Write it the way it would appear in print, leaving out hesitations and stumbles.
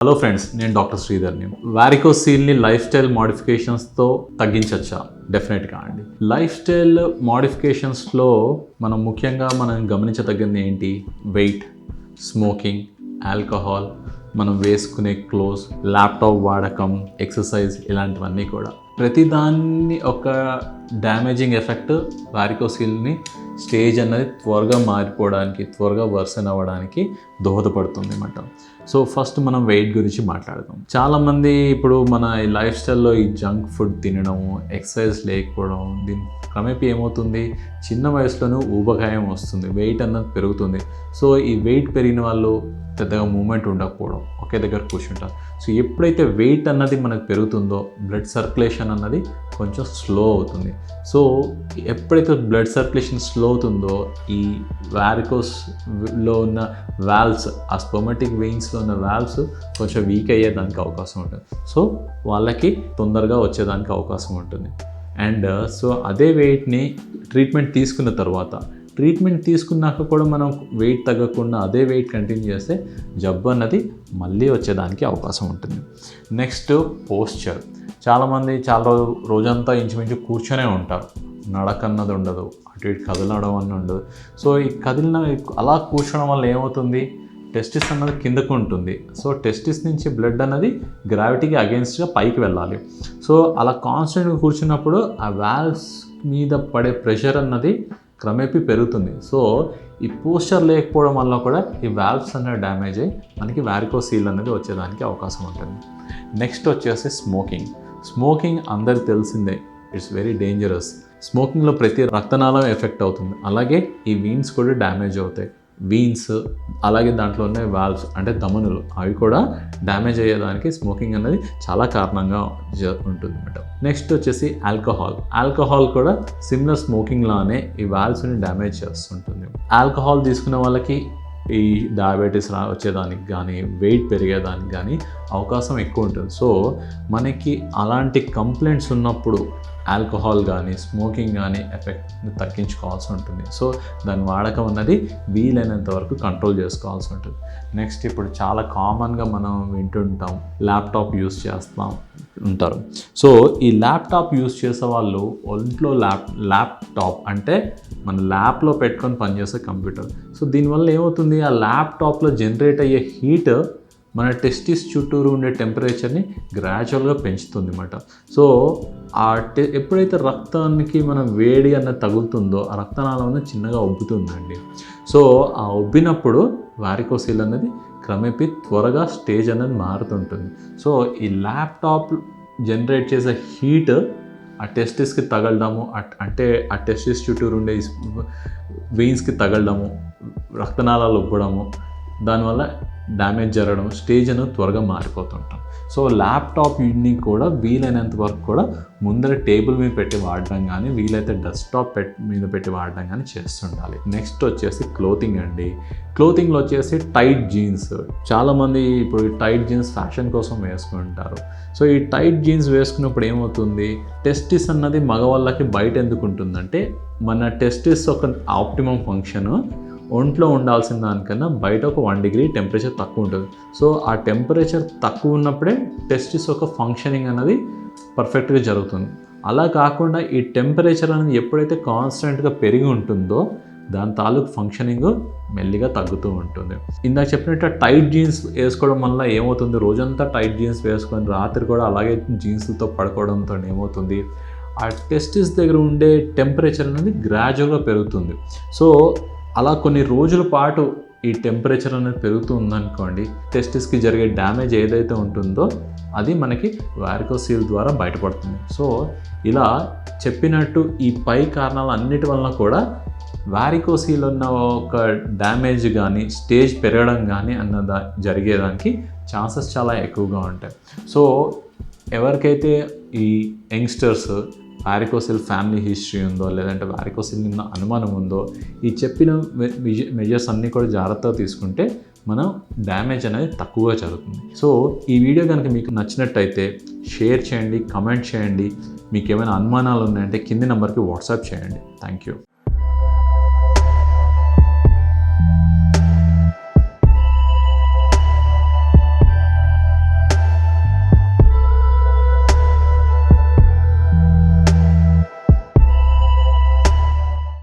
Hello friends, నేను doctor శ్రీధర్ని. వారికోసీల్ని లైఫ్ స్టైల్ మోడిఫికేషన్స్తో తగ్గించవచ్చా? డెఫినెట్గా అండి. లైఫ్ స్టైల్ మోడిఫికేషన్స్లో ముఖ్యంగా గమనించదగ్గది ఏంటి? వెయిట్, స్మోకింగ్, ఆల్కహాల్, మనం వేసుకునే క్లోత్స్, ల్యాప్టాప్ వాడకం, ఎక్సర్సైజ్, ఇలాంటివన్నీ కూడా ప్రతిదాన్ని ఒక డ్యామేజింగ్ ఎఫెక్ట్ వారికోసీల్ని స్టేజ్ అన్నది త్వరగా మారిపోవడానికి, త్వరగా వర్సన్ అవ్వడానికి దోహదపడుతుంది అన్నమాట. సో ఫస్ట్ మనం వెయిట్ గురించి మాట్లాడదాం. చాలామంది ఇప్పుడు మన ఈ లైఫ్ స్టైల్లో ఈ జంక్ ఫుడ్ తినడము, ఎక్సర్సైజ్ లేకపోవడం, దీని క్రమేపీ ఏమవుతుంది, చిన్న వయసులోనూ ఊబకాయం వస్తుంది, వెయిట్ అన్నది పెరుగుతుంది. సో ఈ వెయిట్ పెరిగిన వాళ్ళు పెద్దగా మూమెంట్ ఉండకపోవడం, ఒకే దగ్గర కూర్చుంటారు. సో ఎప్పుడైతే వెయిట్ అన్నది మనకు పెరుగుతుందో బ్లడ్ సర్క్యులేషన్ అన్నది కొంచెం స్లో అవుతుంది. సో ఎప్పుడైతే బ్లడ్ సర్క్యులేషన్ స్లో అవుతుందో ఈ వారికోస్లో ఉన్న వాల్వ్స్, ఆ స్పర్మటిక్ వెయిన్స్లో ఉన్న వాల్వ్స్ కొంచెం వీక్ అయ్యేదానికి అవకాశం ఉంటుంది. సో వాళ్ళకి తొందరగా వచ్చేదానికి అవకాశం ఉంటుంది. అండ్ సో అదే వెయిట్ని ట్రీట్మెంట్ తీసుకున్న తర్వాత, ట్రీట్మెంట్ తీసుకున్నాక కూడా మనం వెయిట్ తగ్గకుండా అదే వెయిట్ కంటిన్యూ చేస్తే జబ్బు అన్నది మళ్ళీ వచ్చేదానికి అవకాశం ఉంటుంది. Next posture. చాలామంది రోజంతా ఇంచుమించు కూర్చొనే ఉంటారు, నడక అన్నది ఉండదు, అటు ఇటు కదలడం అన్నది ఉండదు. సో ఈ అలా కూర్చోవడం వల్ల ఏమవుతుంది, టెస్టిస్ అన్నది కిందకు ఉంటుంది. సో టెస్టిస్ నుంచి బ్లడ్ అన్నది గ్రావిటీకి అగెన్స్ట్గా పైకి వెళ్ళాలి. సో అలా కాన్స్టెంట్గా కూర్చున్నప్పుడు ఆ వాల్వ్స్ మీద పడే ప్రెషర్ అన్నది క్రమేపీ పెరుగుతుంది. సో ఈ పోస్చర్ లేకపోవడం వల్ల కూడా ఈ వాల్వ్స్ అనేవి డ్యామేజ్ అయ్యి మనకి వారికోసీల్ అనేది వచ్చేదానికి అవకాశం ఉంటుంది. నెక్స్ట్ వచ్చేసి స్మోకింగ్ అందరికి తెలిసిందే, ఇట్స్ వెరీ డేంజరస్. స్మోకింగ్లో ప్రతి రక్తనాళం ఎఫెక్ట్ అవుతుంది, అలాగే ఈ వీన్స్ కూడా డ్యామేజ్ అవుతాయి. వీన్స్ అలాగే దాంట్లో ఉన్న వాల్వ్స్ అంటే ధమనులు, అవి కూడా డ్యామేజ్ అయ్యేదానికి స్మోకింగ్ అనేది చాలా కారణంగా ఉంటుంది అన్నమాట. నెక్స్ట్ వచ్చేసి ఆల్కహాల్ కూడా సిమిలర్ స్మోకింగ్ లానే ఈ వాల్వ్స్ని డ్యామేజ్ చేస్తుంటుంది. ఆల్కహాల్ తీసుకున్న వాళ్ళకి ఈ డయాబెటీస్ వచ్చేదానికి కానీ, వెయిట్ పెరిగేదానికి కానీ అవకాశం ఎక్కువ ఉంటుంది. సో మనకి అలాంటి కంప్లైంట్స్ ఉన్నప్పుడు ఆల్కహాల్ కానీ, స్మోకింగ్ కానీ ఎఫెక్ట్ని తగ్గించుకోవాల్సి ఉంటుంది. సో దాని వాడకం అన్నది వీలైనంత వరకు కంట్రోల్ చేసుకోవాల్సి ఉంటుంది. నెక్స్ట్ ఇప్పుడు చాలా కామన్గా మనం వింటుంటాం, ల్యాప్టాప్ యూస్ చేస్తాం ఉంటారు. సో ఈ ల్యాప్టాప్ యూస్ చేసే వాళ్ళు ఒంట్లో ల్యాప్టాప్ అంటే మన ల్యాప్లో పెట్టుకొని పనిచేసే కంప్యూటర్. సో దీనివల్ల ఏమవుతుంది, ఆ ల్యాప్టాప్లో జనరేట్ అయ్యే హీట్ మన టెస్టిస్ చుట్టూరు ఉండే టెంపరేచర్ని గ్రాడ్యువల్గా పెంచుతుంది అన్నమాట. సో ఎప్పుడైతే రక్తానికి మనం వేడి అన్నది తగులుతుందో ఆ రక్తనాళం అనేది చిన్నగా ఉబ్బుతుందండి. సో ఆ ఉబ్బినప్పుడు వారికోసీల్ అనేది క్రమేపీ త్వరగా స్టేజ్ అనేది మారుతుంటుంది. సో ఈ ల్యాప్టాప్ జనరేట్ చేసే హీట్ ఆ టెస్టిస్కి తగలడము, అంటే ఆ టెస్టిస్ చుట్టూరు ఉండే వెయిన్స్కి తగలడము, రక్తనాళాలు ఉబ్బడము, దానివల్ల డ్యామేజ్ జరగడం, స్టేజ్ అనేది త్వరగా మారిపోతుంటాం. సో ల్యాప్టాప్ని కూడా వీలైనంత వరకు కూడా ముందర టేబుల్ మీద పెట్టి వాడడం కానీ, వీలైతే డెస్క్టాప్ మీద పెట్టి వాడడం కానీ చేస్తుండాలి. నెక్స్ట్ వచ్చేసి క్లోతింగ్ అండి. క్లోతింగ్లో వచ్చేసి టైట్ జీన్స్. చాలామంది ఇప్పుడు ఈ టైట్ జీన్స్ ఫ్యాషన్ కోసం వేసుకుంటారు. సో ఈ టైట్ జీన్స్ వేసుకున్నప్పుడు ఏమవుతుంది, టెస్టిస్ అన్నది మగవాళ్ళకి బయట ఎందుకు ఉంటుందంటే, మన టెస్టిస్ ఒక ఆప్టిమమ్ ఫంక్షన్ ఒంట్లో ఉండాల్సిన దానికన్నా బయట ఒక 1 డిగ్రీ టెంపరేచర్ తక్కువ ఉంటుంది. సో ఆ టెంపరేచర్ తక్కువ ఉన్నప్పుడే టెస్టిస్ ఒక ఫంక్షనింగ్ అనేది పర్ఫెక్ట్గా జరుగుతుంది. అలా కాకుండా ఈ టెంపరేచర్ అనేది ఎప్పుడైతే కాన్స్టెంట్గా పెరిగి ఉంటుందో దాని తాలూకు ఫంక్షనింగ్ మెల్లిగా తగ్గుతూ ఉంటుంది. ఇందాక చెప్పినట్టు టైట్ జీన్స్ వేసుకోవడం వల్ల ఏమవుతుంది, రోజంతా టైట్ జీన్స్ వేసుకొని రాత్రి కూడా అలాగే జీన్స్లతో పడుకోవడంతో ఏమవుతుంది, ఆ టెస్టిస్ దగ్గర ఉండే టెంపరేచర్ అనేది గ్రాడ్యువల్గా పెరుగుతుంది. సో అలా కొన్ని రోజుల పాటు ఈ టెంపరేచర్ అనేది పెరుగుతూ ఉందనుకోండి, టెస్టిస్కి జరిగే డ్యామేజ్ ఏదైతే ఉంటుందో అది మనకి వారికోసీల్ ద్వారా బయటపడుతుంది. సో ఇలా చెప్పినట్టు ఈ పై కారణాలు అన్నిటి వలన కూడా వారికోసీల్ ఉన్న ఒక డ్యామేజ్ కానీ, స్టేజ్ పెరగడం కానీ జరిగేదానికి ఛాన్సెస్ చాలా ఎక్కువగా ఉంటాయి. సో ఎవరికైతే ఈ యంగ్స్టర్స్ వారికోసీల్ ఫ్యామిలీ హిస్టరీ ఉందో, లేదంటే వారికోసీల్ మీద అనుమానం ఉందో, ఈ చెప్పిన మెజర్స్ అన్నీ కూడా జాగ్రత్తగా తీసుకుంటే మనం డ్యామేజ్ అనేది తక్కువగా జరుగుతుంది. సో ఈ వీడియో కనుక మీకు నచ్చినట్టయితే షేర్ చేయండి, కమెంట్ చేయండి. మీకు ఏమైనా అనుమానాలు ఉన్నాయంటే కింది నెంబర్కి వాట్సాప్ చేయండి. Thank you.